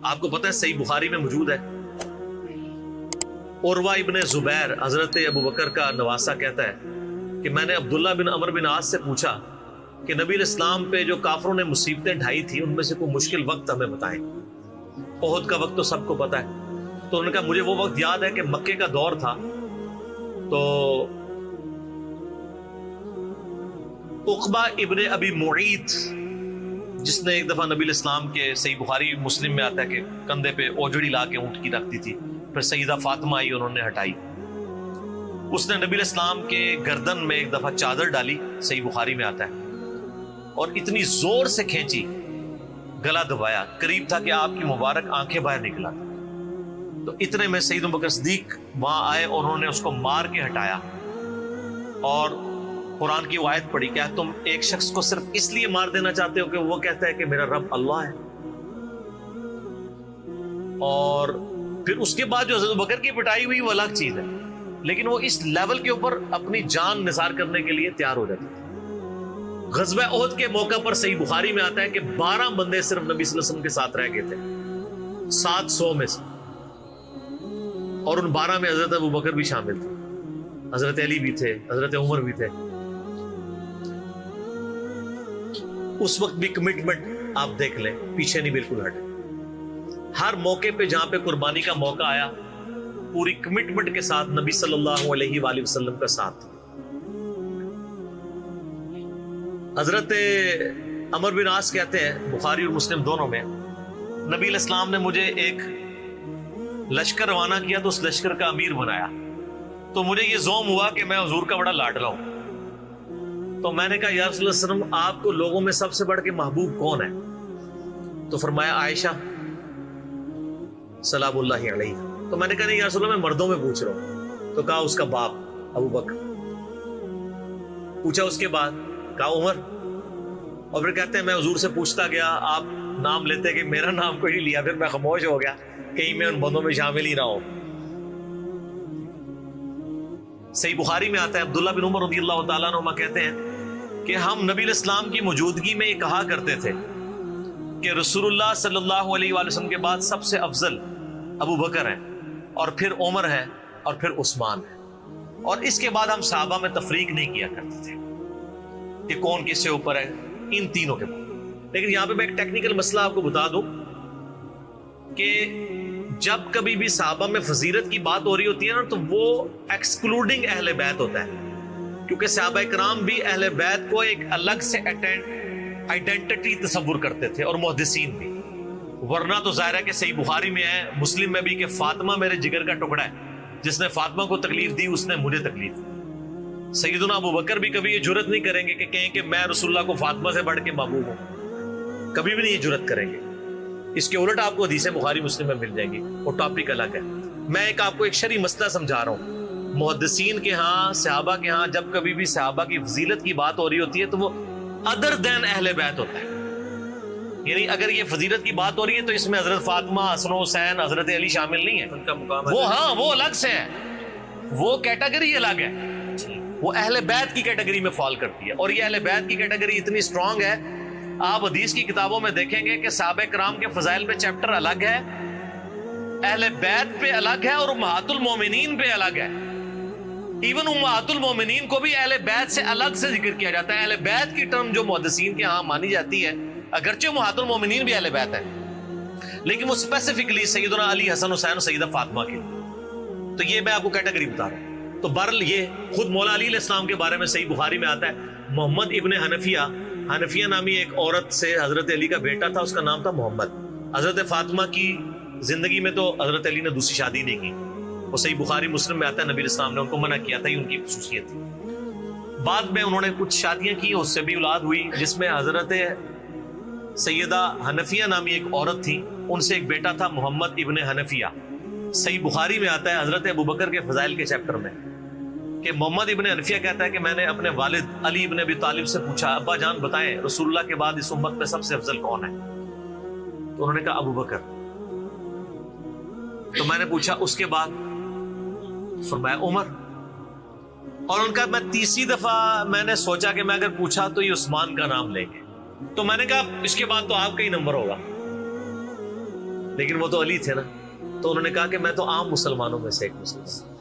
آپ کو پتہ ہے صحیح بخاری میں موجود ہے، عروہ ابن زبیر حضرت ابو بکر کا نواسہ کہتا ہے کہ میں نے عبداللہ بن عمر بن عاص سے پوچھا کہ نبی علیہ السلام پہ جو کافروں نے مصیبتیں ڈھائی تھی ان میں سے کوئی مشکل وقت ہمیں بتائیں۔ احد کا وقت تو سب کو پتا ہے، تو انہوں نے کہا مجھے وہ وقت یاد ہے کہ مکے کا دور تھا، تو عقبہ ابن ابی معیط جس نے ایک دفعہ نبی علیہ السلام کے، صحیح بخاری مسلم میں آتا ہے کہ کندھے پہ اوجڑی لا کے اونٹ کی رکھ دی تھی، پھر سیدہ فاطمہ آئی انہوں نے ہٹائی، اس نے نبی علیہ السلام کے گردن میں ایک دفعہ چادر ڈالی، صحیح بخاری میں آتا ہے، اور اتنی زور سے کھینچی، گلا دبایا، قریب تھا کہ آپ کی مبارک آنکھیں باہر نکلا، تو اتنے میں سیدنا ابو بکر صدیق وہاں آئے اور انہوں نے اس کو مار کے ہٹایا، اور قرآن کی وہ آیت پڑھی، کیا تم ایک شخص کو صرف اس لیے مار دینا چاہتے ہو کہ وہ کہتا ہے کہ میرا رب اللہ ہے؟ اور پھر اس کے بعد جو حضرت بکر کی پٹائی ہوئی وہ الگ چیز ہے، لیکن وہ اس لیول کے اوپر اپنی جان نثار کرنے کے لیے تیار ہو جاتی تھی۔ غزوہ احد کے موقع پر صحیح بخاری میں آتا ہے کہ 12 بندے صرف نبی صلی اللہ علیہ وسلم کے ساتھ رہ گئے تھے 700 میں سے، اور ان 12 میں حضرت ابو بکر بھی شامل تھے، حضرت علی بھی تھے، حضرت عمر بھی تھے۔ اس وقت بھی کمٹمنٹ آپ دیکھ لیں، پیچھے نہیں بالکل ہٹے، ہر موقع پہ جہاں پہ قربانی کا موقع آیا پوری کمٹمنٹ کے ساتھ نبی صلی اللہ علیہ وآلہ وسلم کا ساتھ۔ حضرت عمر بن عاص کہتے ہیں بخاری اور مسلم دونوں میں، نبی علیہ السلام نے مجھے ایک لشکر روانہ کیا تو اس لشکر کا امیر بنایا، تو مجھے یہ زوم ہوا کہ میں حضور کا بڑا لاڈلا ہوں، تو میں نے کہا یا رسول اللہ صلی اللہ علیہ وسلم آپ کو لوگوں میں سب سے بڑھ کے محبوب کون ہے؟ تو فرمایا عائشہ سلام اللہ علیہ۔ تو میں نے کہا نہیں یا رسول اللہ میں مردوں میں پوچھ رہا ہوں، تو کہا اس کا باپ ابو بکر، پوچھا اس کے بعد، کہا عمر، اور پھر کہتے ہیں میں حضور سے پوچھتا گیا، آپ نام لیتے کہ میرا نام کوئی نہیں لیا، پھر میں خاموش ہو گیا کہیں میں ان بندوں میں شامل ہی نہ ہوں۔ صحیح بخاری میں آتا ہے عبداللہ بن عمر رضی اللہ تعالیٰ عنہما کہتے ہیں کہ ہم نبی علیہ السلام کی موجودگی میں یہ کہا کرتے تھے کہ رسول اللہ صلی اللہ علیہ وآلہ وسلم کے بعد سب سے افضل ابو بکر ہیں، اور پھر عمر ہے، اور پھر عثمان ہے، اور اس کے بعد ہم صحابہ میں تفریق نہیں کیا کرتے تھے کہ کون کس سے اوپر ہے، ان تینوں کے بعد۔ لیکن یہاں پہ میں ایک ٹیکنیکل مسئلہ آپ کو بتا دوں کہ جب کبھی بھی صحابہ میں فضیلت کی بات ہو رہی ہوتی ہے نا، تو وہ ایکسکلوڈنگ اہل بیت ہوتا ہے، کیونکہ صحابہ کرام بھی اہل بیت کو ایک الگ سے آئیڈینٹی تصور کرتے تھے، اور محدثین بھی، ورنہ تو ظاہر ہے کہ صحیح بخاری میں ہے، مسلم میں بھی، کہ فاطمہ میرے جگر کا ٹکڑا ہے، جس نے فاطمہ کو تکلیف دی اس نے مجھے تکلیف دی۔ سیدنا ابو بکر بھی کبھی یہ جرت نہیں کریں گے کہ کہیں کہ میں رسول اللہ کو فاطمہ سے بڑھ کے محبوب ہوں، کبھی بھی نہیں یہ جرت کریں گے۔ اس کے الٹ آپ کو حدیثیں بخاری مسلم میں مل جائیں گی، وہ ٹاپک الگ ہے۔ میں ایک آپ کو ایک شرعی مسئلہ سمجھا رہا ہوں، محدثین کے ہاں، صحابہ کے ہاں جب کبھی بھی صحابہ کی فضیلت کی بات ہو رہی ہوتی ہے تو وہ ادر دین اہل بیت ہوتا ہے، یعنی اگر یہ فضیلت کی بات ہو رہی ہے تو اس میں حضرت فاطمہ، حسن و حسین، حضرت علی شامل نہیں ہے، ان کا مقام وہ ہاں وہ الگ سے ہے، وہ کیٹیگری الگ ہے، وہ اہل بیت کی کیٹیگری میں فال کرتی ہے، اور یہ اہل بیت کی کیٹیگری اتنی اسٹرانگ ہے، آپ حدیث کی کتابوں میں دیکھیں گے کہ صحابہ کرام کے فضائل پہ چیپٹر الگ ہے، اہل بیت پہ الگ ہے، اور امہات المومنین پہ الگ ہے۔ ایون امہات المومنین کو بھی اہل بیت سے الگ سے ذکر کیا جاتا ہے۔ اہل بیت کی ٹرم جو محدثین کے ہاں مانی جاتی ہے، اگرچہ امہات المومنین بھی اہل بیت ہے، لیکن وہ اسپیسیفکلی سیدنا علی، حسن حسین اور سیدہ فاطمہ کے، تو یہ میں آپ کو کیٹیگری بتا رہا ہوں۔ تو بہرحال یہ خود مولا علی علیہ السلام کے بارے میں صحیح بخاری میں آتا ہے، محمد ابن حنفیہ نامی ایک عورت سے حضرت علی کا بیٹا تھا، اس کا نام تھا محمد۔ حضرت فاطمہ کی زندگی میں تو حضرت علی نے دوسری شادی نہیں کی، وہ صحیح بخاری مسلم میں آتا ہے، نبی علیہ السلام نے ان کو منع کیا تھا، یہ ان کی خصوصیت تھی۔ بعد میں انہوں نے کچھ شادیاں کی، اس سے بھی اولاد ہوئی، جس میں حضرت سیدہ حنفیہ نامی ایک عورت تھی، ان سے ایک بیٹا تھا محمد ابن حنفیہ۔ صحیح بخاری میں آتا ہے حضرت ابو بکر کے فضائل کے چیپٹر میں کہ محمد ابن حنفیہ کہتا ہے کہ میں نے اپنے والد علی ابن ابی طالب سے پوچھا، ابا جان بتائیں رسول اللہ کے بعد اس امت میں سب سے افضل کون ہے؟ تو انہوں نے کہا ابو بکر۔ تو میں نے پوچھا اس کے بعد؟ فرمایا عمر۔ اور ان کا میں تیسری دفعہ میں نے سوچا کہ میں اگر پوچھا تو یہ عثمان کا نام لیں گے، تو میں نے کہا اس کے بعد تو آپ کا ہی نمبر ہوگا۔ لیکن وہ تو علی تھے نا، تو انہوں نے کہا کہ میں تو عام مسلمانوں میں سے ایک مسلمان۔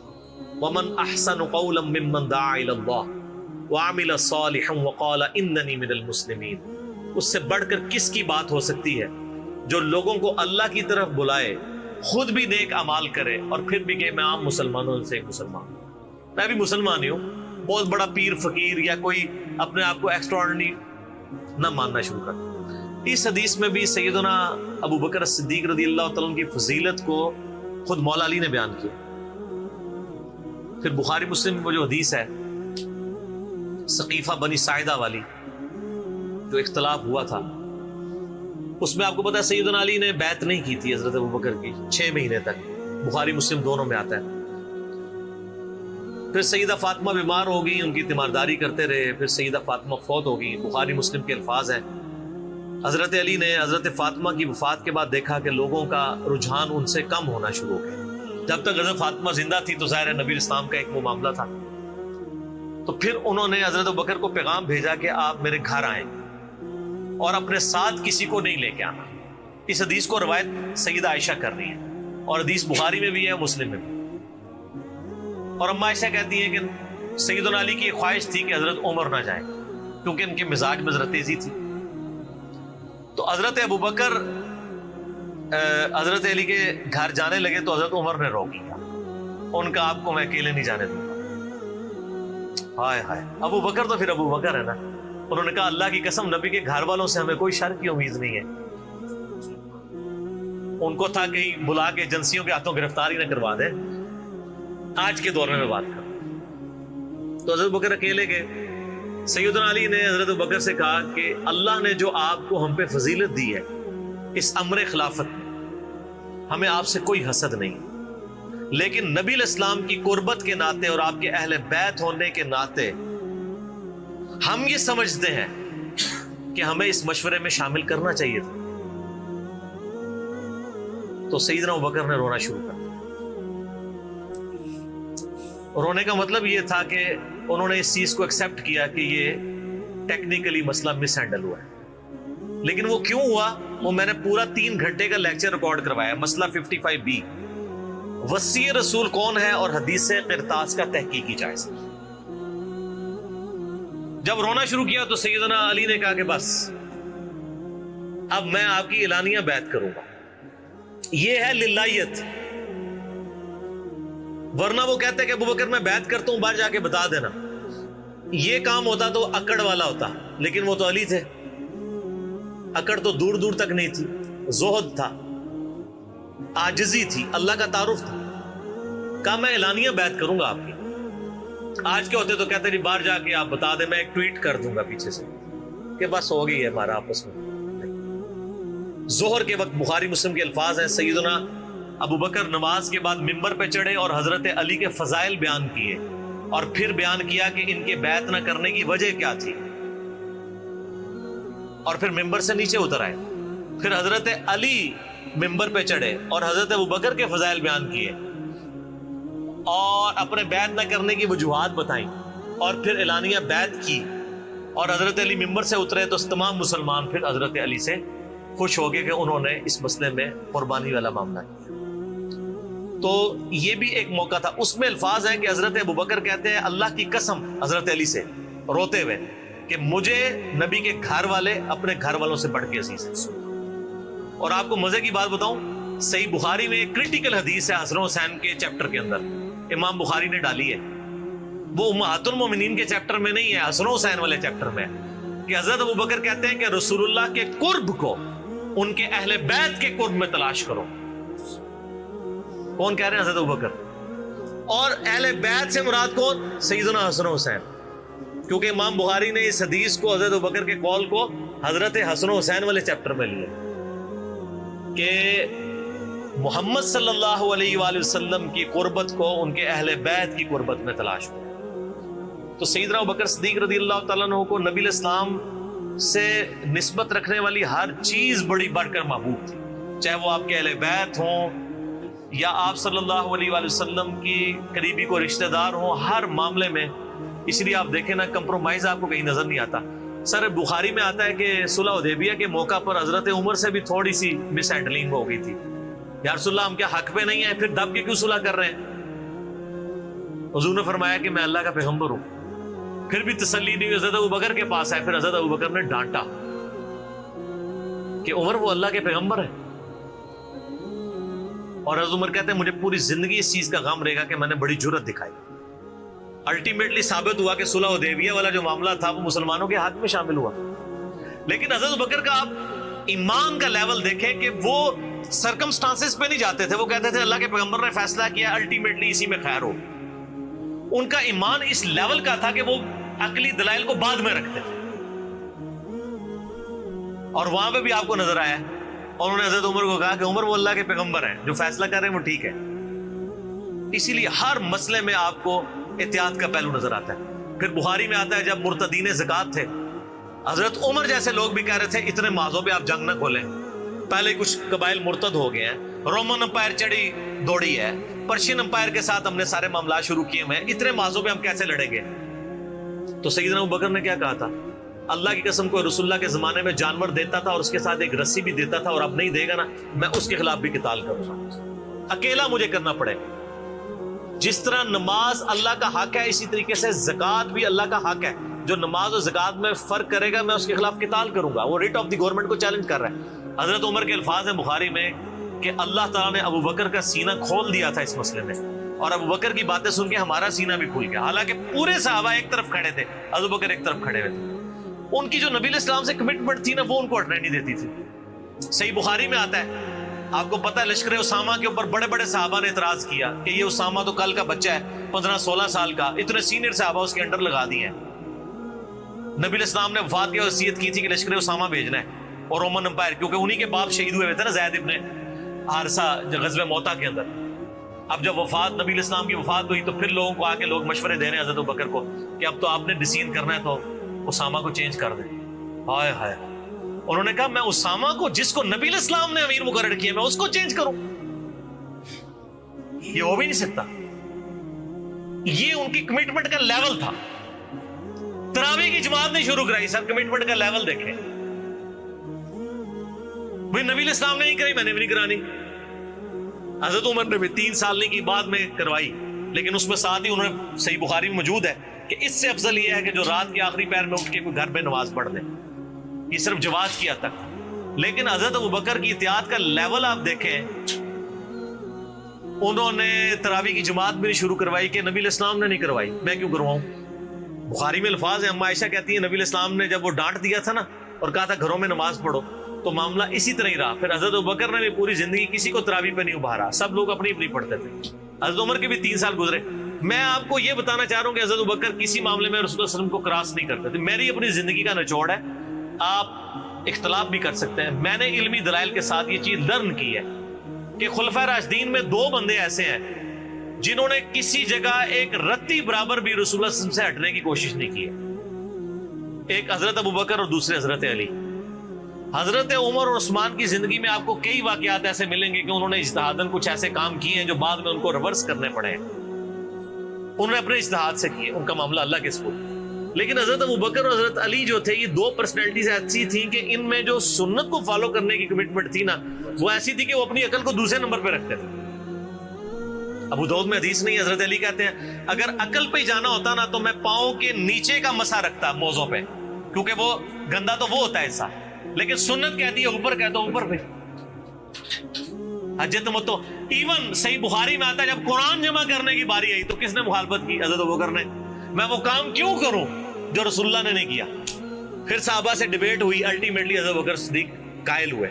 وَمَنْ أَحْسَنُ قَوْلًا مِّمَّنْ دَعَا إِلَى اللَّهِ وَعَمِلَ صَالِحًا وَقَالَ إِنَّنِي مِنَ الْمُسْلِمِينَ۔ اس سے بڑھ کر کس کی بات ہو سکتی ہے جو لوگوں کو اللہ کی طرف بلائے، خود بھی نیک اعمال کرے اور پھر بھی کہ میں عام مسلمانوں سے ایک مسلمان ہوں، میں بھی مسلمان ہی ہوں، بہت بڑا پیر فقیر یا کوئی اپنے آپ کو ایکسٹراڈنری نہ ماننا شروع کر۔ اس حدیث میں بھی سیدنا ابو بکر صدیق رضی اللہ تعالیٰ عنہ کی فضیلت کو خود مولا علی نے بیان کیا۔ پھر بخاری مسلم میں جو حدیث ہے سقیفہ بنی ساعدہ والی، جو اختلاف ہوا تھا، اس میں آپ کو پتا ہے سیدنا علی نے بیعت نہیں کی تھی حضرت ابو بکر کی 6 مہینے تک، بخاری مسلم دونوں میں آتا ہے۔ پھر سیدہ فاطمہ بیمار ہو گئی، ان کی تیمارداری کرتے رہے، پھر سیدہ فاطمہ فوت ہو گئی۔ بخاری مسلم کے الفاظ ہیں، حضرت علی نے حضرت فاطمہ کی وفات کے بعد دیکھا کہ لوگوں کا رجحان ان سے کم ہونا شروع ہو گیا۔ جب تک حضرت فاطمہ زندہ تھی تو ظاہر ہے نبی اسلام کا ایک وہ معاملہ تھا، تو پھر انہوں نے حضرت ابو بکر کو پیغام بھیجا کہ آپ میرے گھر آئیں اور اپنے ساتھ کسی کو نہیں لے کے آنا۔ اس حدیث کو روایت سیدہ عائشہ کر رہی ہے اور حدیث بخاری میں بھی ہے، مسلم میں بھی۔ اور اما عائشہ کہتی ہیں کہ سیدنا علی کی خواہش تھی کہ حضرت عمر نہ جائیں کیونکہ ان کے مزاج میں ذرا تیزی تھی۔ تو حضرت ابو بکر حضرت علی کے گھر جانے لگے تو حضرت عمر نے روک لیا، ان کا آپ کو میں اکیلے نہیں جانے دوں گا۔ ہائے ہائے، ابو بکر تو پھر ابو بکر ہے نا، انہوں نے کہا اللہ کی قسم نبی کے گھر والوں سے ہمیں کوئی شر کی امید نہیں ہے۔ ان کو تھا کہیں بلا کے ایجنسیوں کے ہاتھوں گرفتاری نہ کروا دیں۔ آج کے دور میں بات کروں تو حضرت بکر اکیلے گئے۔ سیدنا علی نے حضرت بکر سے کہا کہ اللہ نے جو آپ کو ہم پہ فضیلت دی ہے اس امر خلافت میں، ہمیں آپ سے کوئی حسد نہیں، لیکن نبی الاسلام کی قربت کے ناطے اور آپ کے اہل بیت ہونے کے ناطے ہم یہ سمجھتے ہیں کہ ہمیں اس مشورے میں شامل کرنا چاہیے تھا۔ تو سیدنا ابوبکر نے رونا شروع کر دیا۔ رونے کا مطلب یہ تھا کہ انہوں نے اس چیز کو ایکسپٹ کیا کہ یہ ٹیکنیکلی مسئلہ مس ہینڈل ہوا ہے، لیکن وہ کیوں ہوا وہ میں نے پورا 3 گھنٹے کا لیکچر ریکارڈ کروایا۔ مسئلہ 55B، وصی رسول کون ہے اور حدیث قرطاس کا تحقیقی جائزہ۔ جب رونا شروع کیا تو سیدنا علی نے کہا کہ بس اب میں آپ کی اعلانیہ بیعت کروں گا، یہ ہے للہیت، ورنہ وہ کہتے کہ ابو بکر میں بیعت کرتا ہوں، باہر جا کے بتا دینا۔ یہ کام ہوتا تو اکڑ والا ہوتا، لیکن وہ تو علی تھے، اکڑ تو دور دور تک نہیں تھی، زہد تھا، عاجزی تھی، اللہ کا تعارف تھا۔ کہا میں اعلانیہ بیعت کروں گا آپ کی۔ آج کے ہوتے تو کہتے جی باہر جا کے آپ بتا دیں، میں ایک ٹویٹ کر دوں گا پیچھے سے کہ بس ہو گئی ہے ہمارا آپس میں۔ ظہر کے وقت بخاری مسلم کے الفاظ ہیں، سیدنا ابو بکر نماز کے بعد ممبر پہ چڑھے اور حضرت علی کے فضائل بیان کیے اور پھر بیان کیا کہ ان کے بیعت نہ کرنے کی وجہ کیا تھی، اور پھر ممبر سے نیچے اتر آئے۔ پھر حضرت علی ممبر پہ چڑھے اور حضرت ابو بکر کے فضائل بیان کیے اور اپنے بیعت نہ کرنے کی وجوہات بتائیں، اور پھر اعلانیہ بیعت کی، اور حضرت علی ممبر سے اترے تو تمام مسلمان پھر حضرت علی سے خوش ہو گئے کہ انہوں نے اس مسئلے میں قربانی والا معاملہ کیا۔ تو یہ بھی ایک موقع تھا۔ اس میں الفاظ ہیں کہ حضرت ابو بکر کہتے ہیں اللہ کی قسم حضرت علی سے روتے ہوئے کہ مجھے نبی کے گھر والے اپنے گھر والوں سے بڑھ کے عزیز ہیں۔ اور آپ کو مزے کی بات بتاؤں، صحیح بخاری میں ایک کریٹیکل حدیث ہے حسن حسین کے چیپٹر کے اندر، امام بخاری نے ڈالی ہے، وہ امہات المومنین کے چیپٹر میں نہیں ہے، حسن حسین والے چیپٹر میں ہے، کہ حضرت ابو بکر کہتے ہیں کہ رسول اللہ کے قرب کو ان کے اہل بیت کے قرب میں تلاش کرو۔ کون کہہ رہے ہیں؟ حضرت ابو بکر۔ اور اہل بیت سے مراد کون؟ سیدنا حسن حسین، کیونکہ امام بخاری نے اس حدیث کو حضرت ابو بکر کے قول کو حضرت حسن حسین والے چیپٹر میں لیا کہ محمد صلی اللہ علیہ وآلہ وسلم کی قربت کو ان کے اہل بیت کی قربت میں تلاش کرو۔ تو سیدنا ابو بکر صدیق رضی اللہ تعالیٰ عنہ کو نبی الاسلام سے نسبت رکھنے والی ہر چیز بڑی بڑھ کر محبوب تھی، چاہے وہ آپ کے اہل بیت ہوں یا آپ صلی اللہ علیہ وآلہ وسلم کی قریبی کو رشتہ دار ہوں، ہر معاملے میں۔ اس لیے آپ دیکھیں نا، کمپرومائز آپ کو کہیں نظر نہیں آتا۔ سر بخاری میں آتا ہے کہ صلح حدیبیہ کے موقع پر حضرت عمر سے بھی تھوڑی سی مس ہینڈلنگ ہو گئی تھی، یا رسول اللہ ہم کیا حق پہ نہیں ہیں، پھر دب کے کیوں صلح کر رہے ہیں؟ حضور نے فرمایا کہ میں اللہ کا پیغمبر ہوں۔ پھر بھی تسلی نہیں ہوئی، حضرت ابوبکر کے پاس آئے، پھر حضرت ابوبکر نے ڈانٹا کہ عمر وہ اللہ کے پیغمبر ہے۔ اور حضرت عمر کہتے ہیں مجھے پوری زندگی اس چیز کا غم رہے گا کہ میں نے بڑی جرأت دکھائی۔ الٹیمیٹلی ثابت ہوا کہ صلح حدیبیہ والا جو معاملہ تھا وہ مسلمانوں کے حق میں شامل ہوا، لیکن حضرت ابوبکر کا آپ ایمان کا لیول دیکھیں کہ وہ سرکمسٹانسز پہ نہیں جاتے تھے، وہ کہتے تھے اللہ کے پیغمبر نے فیصلہ کیا، الٹیمیٹلی اسی میں خیر ہو۔ ان کا ایمان اس لیول کا تھا کہ وہ عقلی دلائل کو بعد میں رکھتے تھے، اور وہاں پہ بھی آپ کو نظر آیا، اور انہوں نے حضرت عمر کو کہا کہ عمر وہ اللہ کے پیغمبر ہیں، جو فیصلہ کر رہے ہیں وہ ٹھیک ہے۔ اسی لیے ہر مسئلے میں آپ کو احتیاط کا پہلو نظر آتا ہے۔ پھر بخاری میں آتا ہے جب مرتدین زکات تھے، حضرت عمر جیسے لوگ بھی کہہ رہے تھے اتنے معاذوں پہ آپ جنگ نہ کھولیں، پہلے کچھ قبائل مرتد ہو گئے ہیں، رومن امپائر چڑھی دوڑی ہے، پرشین امپائر کے ساتھ ہم نے سارے معاملات شروع کیے ہوئے ہیں، اتنے معاذوں پہ ہم کیسے لڑیں گے؟ تو سیدنا ابوبکر نے کیا کہا تھا؟ اللہ کی قسم کو رسول اللہ کے زمانے میں جانور دیتا تھا اور اس کے ساتھ ایک رسی بھی دیتا تھا، اور اب نہیں دے گا نا میں اس کے خلاف بھی قتال کروں گا، اکیلا مجھے کرنا پڑے گا۔ جس طرح نماز اللہ کا حق ہے، اسی طریقے سے زکات بھی اللہ کا حق ہے۔ جو نماز اور زکات میں فرق کرے گا میں اس کے خلاف قتال کروں گا۔ وہ ریٹ آف دی گورنمنٹ کو چیلنج کر رہا ہے۔ حضرت عمر کے الفاظ ہیں بخاری میں کہ اللہ تعالیٰ نے ابوبکر کا سینہ کھول دیا تھا اس مسئلے میں، اور ابوبکر کی باتیں سن کے ہمارا سینہ بھی کھل گیا، حالانکہ پورے صحابہ ایک طرف کھڑے تھے، ابوبکر ایک طرف کھڑے ہوئے تھے۔ ان کی جو نبی علیہ السلام سے کمٹمنٹ تھی نا وہ ان کو ہٹنے نہیں دیتی تھی۔ صحیح بخاری میں آتا ہے، آپ کو پتہ ہے لشکر اسامہ کے اوپر بڑے بڑے صحابہ نے اعتراض کیا کہ یہ اسامہ تو کل کا بچہ ہے 15-16 سال کا، اتنے سینئر صحابہ اس کے انڈر لگا دیے ہیں۔ نبی علیہ السلام نے وفات کی وصیت کی تھی کہ لشکر اسامہ بھیجنا ہے، اور رومن امپائر کیونکہ انہی کے باپ شہید ہوئے تھے نا، زید ابن حارثہ غزوہ موتا کے اندر۔ اب جب وفات نبی علیہ السلام کی وفات ہوئی تو پھر لوگوں کو آ کے لوگ مشورے دے رہے ہیں حضرت ابوبکر کو کہ اب تو آپ نے ڈیسیژن کرنا ہے تو اسامہ کو چینج کر دیں۔ ہائے ہائے، انہوں نے کہا میں اسامہ کو، جس کو نبی علیہ السلام نے امیر مقرر کیا، میں اس کو چینج کروں؟ یہ ہو بھی نہیں سکتا۔ یہ ان کی کمٹمنٹ کا لیول تھا۔ تراویح کی جماعت نہیں شروع کرائی، سر کمٹمنٹ کا لیول دیکھیں۔ بھئی نبی علیہ السلام نے نہیں کرائی، میں نے بھی نہیں کرانی۔ حضرت عمر نے بھی 3 سال نہیں کی، بعد میں کروائی، لیکن اس میں ساتھ ہی انہوں نے، صحیح بخاری میں موجود ہے کہ اس سے افضل یہ ہے کہ جو رات کے آخری پہر میں اٹھ کے کوئی گھر میں نماز پڑھ دے، یہ صرف جواز کی حد تک۔ لیکن حضرت ابوبکر کی اطاعت کا لیول آپ دیکھیں، انہوں نے تراویح کی جماعت بھی نہیں شروع کروائی کہ نبی علیہ السلام نے نہیں کروائی، میں کیوں کرواؤں؟ بخاری میں الفاظ ہیں، اما عائشہ کہتی ہیں نبی علیہ السلام نے جب وہ ڈانٹ دیا تھا نا اور کہا تھا گھروں میں نماز پڑھو، تو معاملہ اسی طرح ہی رہا۔ پھر حضرت ابوبکر نے بھی پوری زندگی کسی کو تراویح پہ نہیں ابھارا، سب لوگ اپنی اپنی پڑھتے تھے۔ حضرت عمر کے بھی 3 سال گزرے۔ میں آپ کو یہ بتانا چاہ رہا ہوں کہ حضرت ابوبکر کسی معاملے میں رسول اللہ صلی اللہ علیہ وسلم کو کراس نہیں کرتے تھے۔ میری اپنی زندگی کا نچوڑ ہے، آپ اختلاف بھی کر سکتے ہیں۔ میں نے علمی دلائل کے ساتھ یہ چیز لرن کی ہے کہ خلفائے راشدین میں 2 بندے ایسے ہیں جنہوں نے کسی جگہ ایک رتی برابر بھی رسول اللہ صلی اللہ علیہ وسلم سے ہٹنے کی کوشش نہیں کی ہے۔ ایک حضرت ابوبکر اور دوسرے حضرت علی۔ حضرت عمر اور عثمان کی زندگی میں آپ کو کئی واقعات ایسے ملیں گے کہ انہوں نے اجتہاداً کچھ ایسے کام کیے ہیں جو بعد میں ان کو ریورس کرنے پڑے ہیں، انہوں نے اپنے اجتہاد سے کیے، ان کا معاملہ اللہ کے سپرد۔ لیکن حضرت ابوبکر اور حضرت علی جو تھے، یہ 2 پرسنالٹیز ایسی تھیں کہ ان میں جو سنت کو فالو کرنے کی کمٹمنٹ تھی نا، وہ ایسی تھی کہ وہ اپنی عقل کو دوسرے نمبر پہ رکھتے تھے۔ ابو داؤد میں حدیث نہیں، حضرت علی کہتے ہیں اگر عقل پہ جانا ہوتا نا تو میں پاؤں کے نیچے کا مسا رکھتا موزوں پہ، کیونکہ وہ گندا تو وہ ہوتا ہے ایسا، لیکن سنت کہتی ہے اوپر، کہتا ہوں اوپر پہ۔ حجت متو ایون صحیح بخاری میں آتا ہے جب قرآن جمع کرنے کی باری آئی تو کس نے مخالفت کی؟ حضرت ابوبکر نے۔ میں وہ کام کیوں کروں جو رسول اللہ نے نہیں کیا؟ پھر صحابہ سے ڈیبیٹ ہوئی، الٹیمیٹلی حضرت ابوبکر صدیق قائل ہوئے۔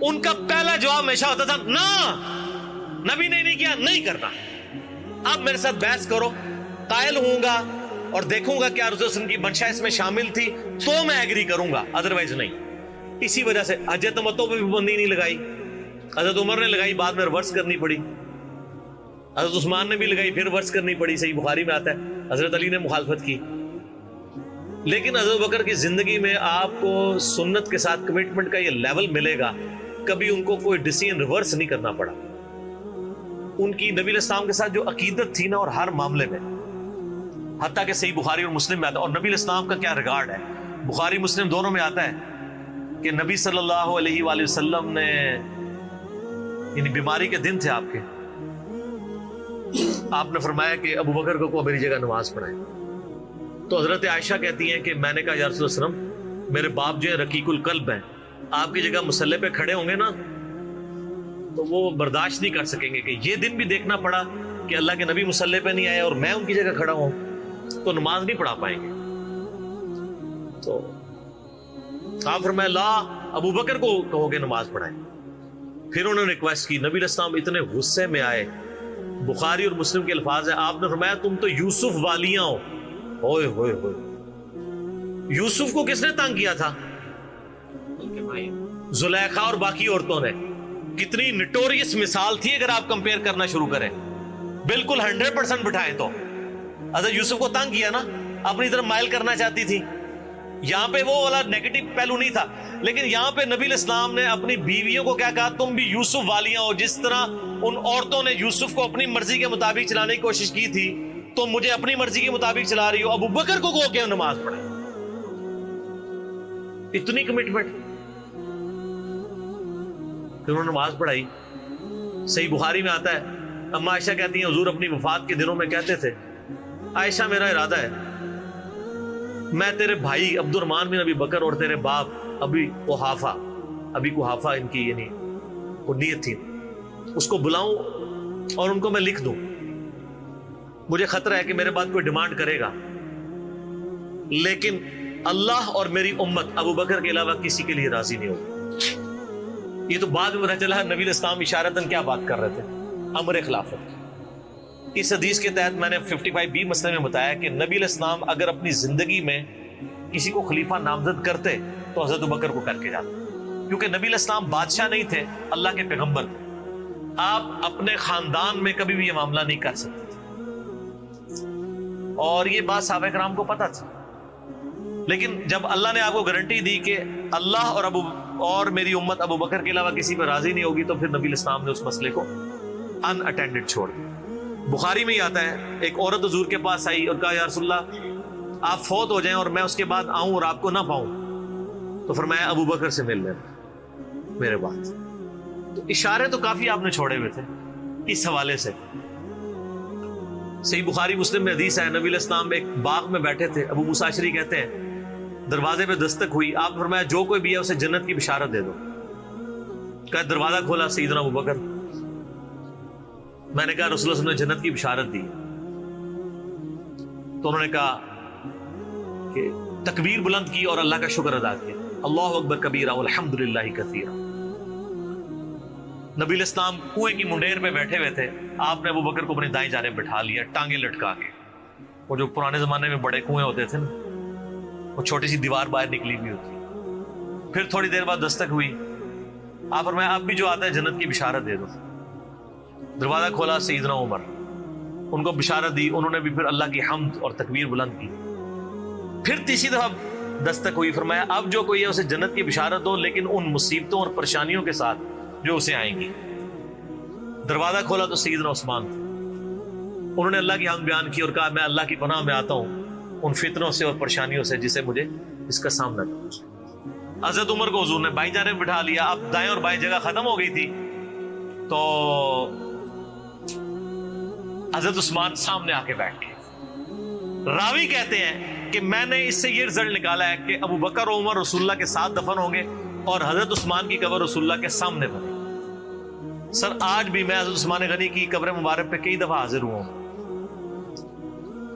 ان کا پہلا جواب ہمیشہ ہوتا تھا نا، نبی نے نہیں کیا، نہیں کرنا۔ اب میرے ساتھ بحث کرو، قائل ہوں گا اور دیکھوں گا کیا رسول اللہ کی منشا اس میں شامل تھی تو میں ایگری کروں گا، ادروائز نہیں۔ اسی وجہ سے حجت تمتع پہ بھی پابندی نہیں لگائی، حضرت عمر نے لگائی، بعد میں ریورس کرنی پڑی، حضرت عثمان نے بھی لگائی، پھر ریورس کرنی پڑی، صحیح بخاری میں آتا ہے حضرت علی نے مخالفت کی۔ لیکن حضرت بکر کی زندگی میں آپ کو سنت کے ساتھ کمٹمنٹ کا یہ لیول ملے گا، کبھی ان کو کوئی ڈیسیژن ریورس نہیں کرنا پڑا۔ ان کی نبی علیہ السلام کے ساتھ جو عقیدت تھی نا، اور ہر معاملے میں، حتیٰ کہ صحیح بخاری اور مسلم میں آتا ہے، اور نبی علیہ السلام کا کیا ریگارڈ ہے، بخاری مسلم دونوں میں آتا ہے کہ نبی صلی اللہ علیہ وآلہ وسلم نے یعنی بیماری کے دن تھے آپ کے، آپ نے فرمایا کہ ابو بکر کو میری جگہ نماز پڑھائے۔ تو حضرت عائشہ کہتی ہیں کہ میں نے کہا یا رسول اللہ علیہ وسلم، میرے باپ جو ہے رقیق القلب ہیں، آپ کی جگہ مصلی پہ کھڑے ہوں گے نا تو وہ برداشت نہیں کر سکیں گے کہ یہ دن بھی دیکھنا پڑا کہ اللہ کے نبی مصلی پہ نہیں آئے اور میں ان کی جگہ کھڑا ہوں، تو نماز نہیں پڑھا پائیں گے۔ تو آپ فرمایا لا، ابو بکر کو کہو کہ نماز پڑھائیں۔ پھر انہوں نے ریکویسٹ کی، نبی علیہ السلام اتنے غصے میں آئے، بخاری اور مسلم کے الفاظ ہیں، آپ نے فرمایا تم تو یوسف والیاں ہو۔ ہوئے ہوئے ہوئے، یوسف کو کس نے تنگ کیا تھا؟ زلیخا اور باقی عورتوں نے۔ کتنی نٹوریس مثال تھی اگر آپ کمپیئر کرنا شروع کریں، بالکل 100% بٹھائیں تو حضرت یوسف کو تنگ کیا نا، اپنی طرف مائل کرنا چاہتی تھی۔ یہاں پہ وہ والا نیگیٹو پہلو نہیں تھا، لیکن یہاں پہ نبی علیہ السلام نے اپنی بیویوں کو کیا کہا؟ تم بھی یوسف والیاں ہو۔ جس طرح ان عورتوں نے یوسف کو اپنی مرضی کے مطابق چلانے کی کوشش کی تھی، تو مجھے اپنی مرضی کے مطابق چلا رہی ہو۔ ابو بکر کو کہو کہ نماز پڑھے۔ اتنی کمٹمنٹ، پھر انہوں نے نماز پڑھائی۔ صحیح بخاری میں آتا ہے، اما عائشہ کہتی ہیں حضور اپنی وفات کے دنوں میں کہتے تھے، عائشہ میرا ارادہ ہے میں تیرے بھائی عبد الرحمن بن ابی بکر اور تیرے باپ ابی قحافہ ان کی یعنی وہ نیت تھی، اس کو بلاؤں اور ان کو میں لکھ دوں۔ مجھے خطرہ ہے کہ میرے بعد کوئی ڈیمانڈ کرے گا، لیکن اللہ اور میری امت ابو بکر کے علاوہ کسی کے لیے راضی نہیں ہوگی۔ یہ تو بعد میں پتہ چلا نبی علیہ السلام اشارتاً کیا بات کر رہے تھے، امر خلافت۔ اس حدیث کے تحت میں نے 55B مسئلے میں بتایا کہ نبی علیہ السلام اگر اپنی زندگی میں کسی کو خلیفہ نامزد کرتے تو حضرت ابو بکر کو کر کے جاتے، کیونکہ نبی علیہ السلام بادشاہ نہیں تھے، اللہ کے پیغمبر تھے۔ آپ اپنے خاندان میں کبھی بھی یہ معاملہ نہیں کر سکتے تھے، اور یہ بات صحابہ کرام کو پتہ تھی۔ لیکن جب اللہ نے آپ کو گارنٹی دی کہ اللہ اور میری امت ابو بکر کے علاوہ کسی پہ راضی نہیں ہوگی، تو پھر نبی علیہ السلام نے اس مسئلے کو ان اٹینڈڈ چھوڑ دیا۔ بخاری میں ہی آتا ہے، ایک عورت حضور کے پاس آئی اور کہا یا رسول اللہ آپ فوت ہو جائیں اور میں اس کے بعد آؤں اور آپ کو نہ پاؤں، تو فرمایا ابو بکر سے مل لینا میرے بعد۔ تو اشارے تو کافی آپ نے چھوڑے ہوئے تھے اس حوالے سے۔ صحیح بخاری مسلم میں حدیث ہے، نبی علیہ السلام ایک باغ میں بیٹھے تھے، ابو موسیٰ اشعری کہتے ہیں دروازے پہ دستک ہوئی، آپ نے فرمایا جو کوئی بھی ہے اسے جنت کی بشارت دے دو۔ کہا دروازہ کھولا سیدنا ابو بکر، میں نے کہا رسول اللہ صلی اللہ علیہ وسلم نے جنت کی بشارت دی، تو انہوں نے کہا کہ تکبیر بلند کی اور اللہ کا شکر ادا کیا، اللہ اکبر کبیرہ والحمد للہ کثیرہ۔ نبی علیہ السلام کنویں کی منڈیر پہ بیٹھے ہوئے تھے، آپ نے ابو بکر کو اپنی دائیں جانب بٹھا لیا، ٹانگیں لٹکا کے۔ وہ جو پرانے زمانے میں بڑے کنویں ہوتے تھے نا، وہ چھوٹی سی دیوار باہر نکلی ہوئی ہوتی۔ پھر تھوڑی دیر بعد دستک ہوئی، آپ فرمایا اب بھی جو آتا ہے جنت کی بشارت دے دو۔ دروازہ کھولا سیدنا عمر، ان کو بشارت دی، انہوں نے بھی پھر اللہ کی حمد اور تکبیر بلند کی۔ پھر تیسری دفعہ دستک ہوئی، فرمایا اب جو کوئی ہے اسے جنت کی بشارت دو، لیکن ان مصیبتوں اور پریشانیوں کے ساتھ جو اسے آئیں گی۔ دروازہ کھولا تو سیدنا عثمان تھے، انہوں نے اللہ کی حمد بیان کی اور کہا میں اللہ کی پناہ میں آتا ہوں ان فتنوں سے اور پریشانیوں سے جسے مجھے اس کا سامنا کرنا۔ حضرت عمر کو حضور نے بائیں جانب بٹھا لیا، اب دائیں اور بائیں جگہ ختم ہو گئی تھی، تو حضرت عثمان سامنے آ کے بیٹھ گئے۔ راوی کہتے ہیں کہ میں نے اس سے یہ رزلٹ نکالا ہے کہ ابو بکر و عمر رسول اللہ کے ساتھ دفن ہوں گے اور حضرت عثمان کی قبر رسول اللہ کے سامنے بنے۔ سر آج بھی میں حضرت عثمان غنی کی قبر مبارک پہ کئی دفعہ حاضر ہوا ہوں،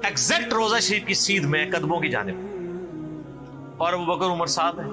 ایگزیکٹ روضہ شریف کی سیدھ میں قدموں کی جانب، اور ابو بکر عمر ساتھ ہیں۔